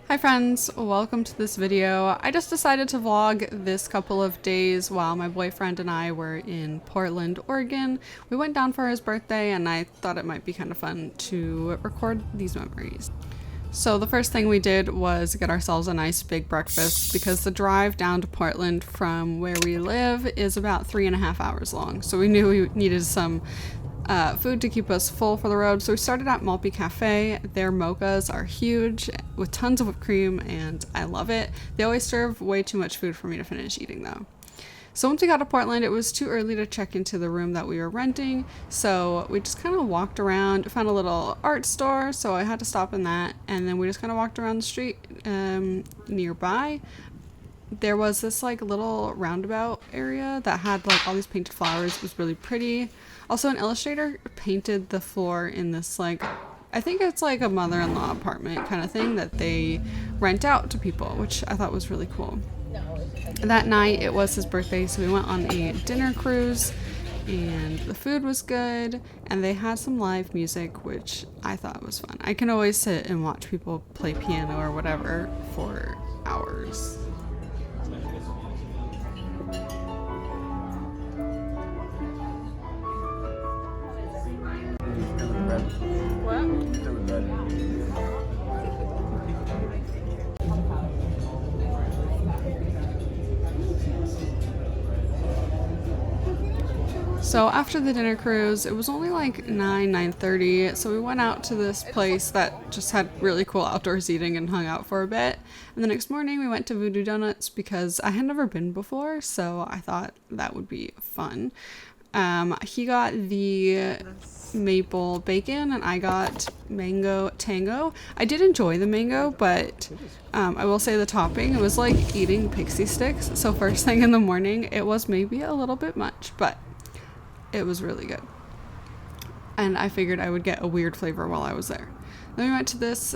Hi friends, welcome to this video. I just decided to vlog this couple of days while my boyfriend and I were in Portland, Oregon. We went down for his birthday and I thought it might be kind of fun to record these memories. So the first thing we did was get ourselves a nice big breakfast because the drive down to Portland from where we live is about 3.5 hours long. So we knew we needed some food to keep us full for the road. So we started at Maltby Cafe. Their mochas are huge with tons of whipped cream and I love it. They always serve way too much food for me to finish eating though. So once we got to Portland, it was too early to check into the room that we were renting. So we just kind of walked around, found a little art store. So I had to stop in that. And then we just kind of walked around the street nearby. There was this like little roundabout area that had like all these painted flowers. It was really pretty. Also, an illustrator painted the floor in this like, I think it's like a mother-in-law apartment kind of thing that they rent out to people, which I thought was really cool. That night it was his birthday, so we went on a dinner cruise and the food was good and they had some live music, which I thought was fun. I can always sit and watch people play piano or whatever for hours. So after the dinner cruise, it was only like 9:30, so we went out to this place that just had really cool outdoor seating and hung out for a bit. And the next morning we went to Voodoo Donuts because I had never been before, so I thought that would be fun. He got the maple bacon and I got mango tango. I did enjoy the mango, but I will say the topping, it was like eating pixie sticks. So first thing in the morning, it was maybe a little bit much, but it was really good. And I figured I would get a weird flavor while I was there. Then we went to this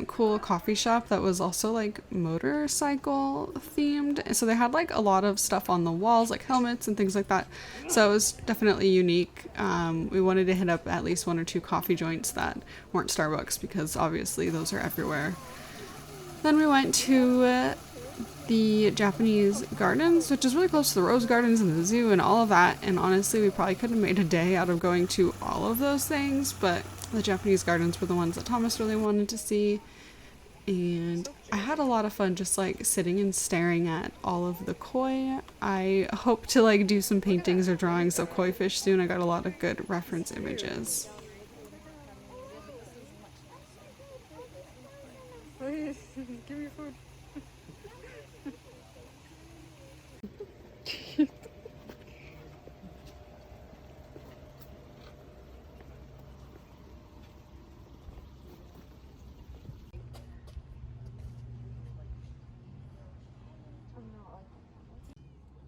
cool coffee shop that was also like motorcycle themed. And so they had like a lot of stuff on the walls, like helmets and things like that. So it was definitely unique. We wanted to hit up at least one or two coffee joints that weren't Starbucks because obviously those are everywhere. Then we went to the Japanese gardens, which is really close to the rose gardens and the zoo and all of that. And honestly, we probably could have made a day out of going to all of those things, but the Japanese gardens were the ones that Thomas really wanted to see. And I had a lot of fun just like sitting and staring at all of the koi. I hope to like do some paintings or drawings of koi fish soon. I got a lot of good reference images. Give me your food.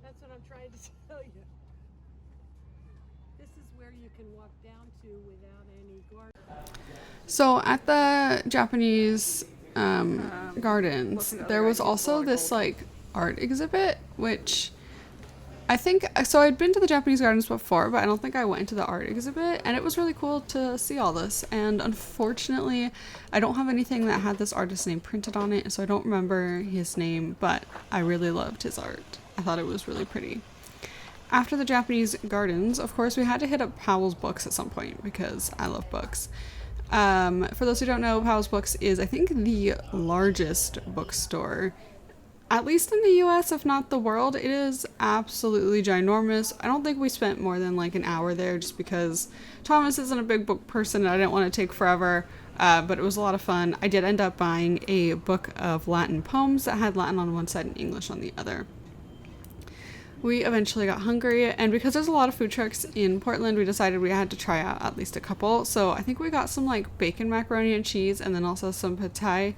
That's what I'm trying to tell you. This is where you can walk down to without any guard. So at the Japanese gardens, there was also this like art exhibit, which I think, so I'd been to the Japanese gardens before, but I don't think I went to the art exhibit, and it was really cool to see all this. And unfortunately, I don't have anything that had this artist's name printed on it, so I don't remember his name, but I really loved his art. I thought it was really pretty. After the Japanese gardens, of course, we had to hit up Powell's Books at some point because I love books. For those who don't know, Powell's Books is, I think, the largest bookstore, at least in the US, if not the world. It is absolutely ginormous. I don't think we spent more than like an hour there just because Thomas isn't a big book person and I didn't want to take forever, but it was a lot of fun. I did end up buying a book of Latin poems that had Latin on one side and English on the other. We eventually got hungry, and because there's a lot of food trucks in Portland, we decided we had to try out at least a couple. So I think we got some like bacon macaroni and cheese and then also some pad thai,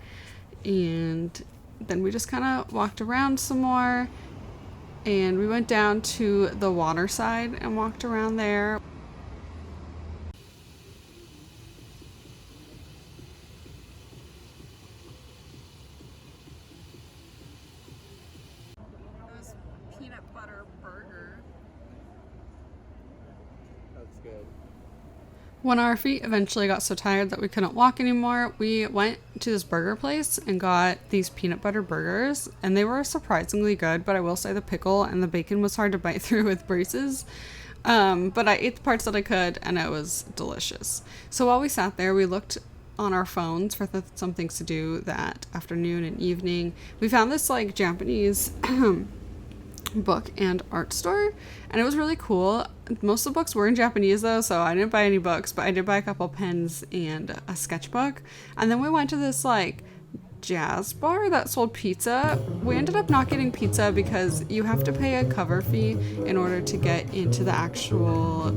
and then we just kind of walked around some more, and we went down to the water side and walked around there. This peanut butter burger. That's good. When our feet eventually got so tired that we couldn't walk anymore, we went to this burger place and got these peanut butter burgers, and they were surprisingly good, but I will say the pickle and the bacon was hard to bite through with braces. But I ate the parts that I could, and it was delicious. So while we sat there, we looked on our phones for some things to do that afternoon and evening. We found this like Japanese book and art store, and it was really cool. Most of the books were in Japanese though, so I didn't buy any books, but I did buy a couple pens and a sketchbook. And then we went to this like jazz bar that sold pizza. We ended up not getting pizza because you have to pay a cover fee in order to get into the actual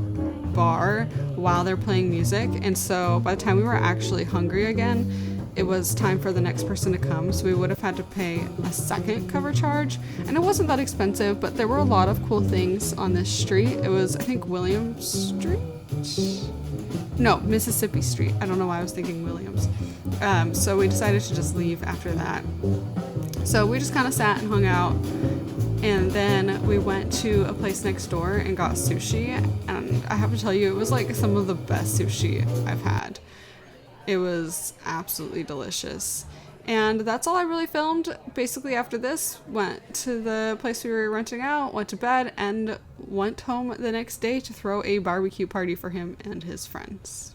bar while they're playing music. And so by the time we were actually hungry again, it was time for the next person to come, so we would have had to pay a second cover charge. And it wasn't that expensive, but there were a lot of cool things on this street. It was, I think, Williams Street? No, Mississippi Street. I don't know why I was thinking Williams. So we decided to just leave after that. So we just kind of sat and hung out. And then we went to a place next door and got sushi. And I have to tell you, it was like some of the best sushi I've had. It was absolutely delicious. And that's all I really filmed. Basically after this, went to the place we were renting out, went to bed, and went home the next day to throw a barbecue party for him and his friends.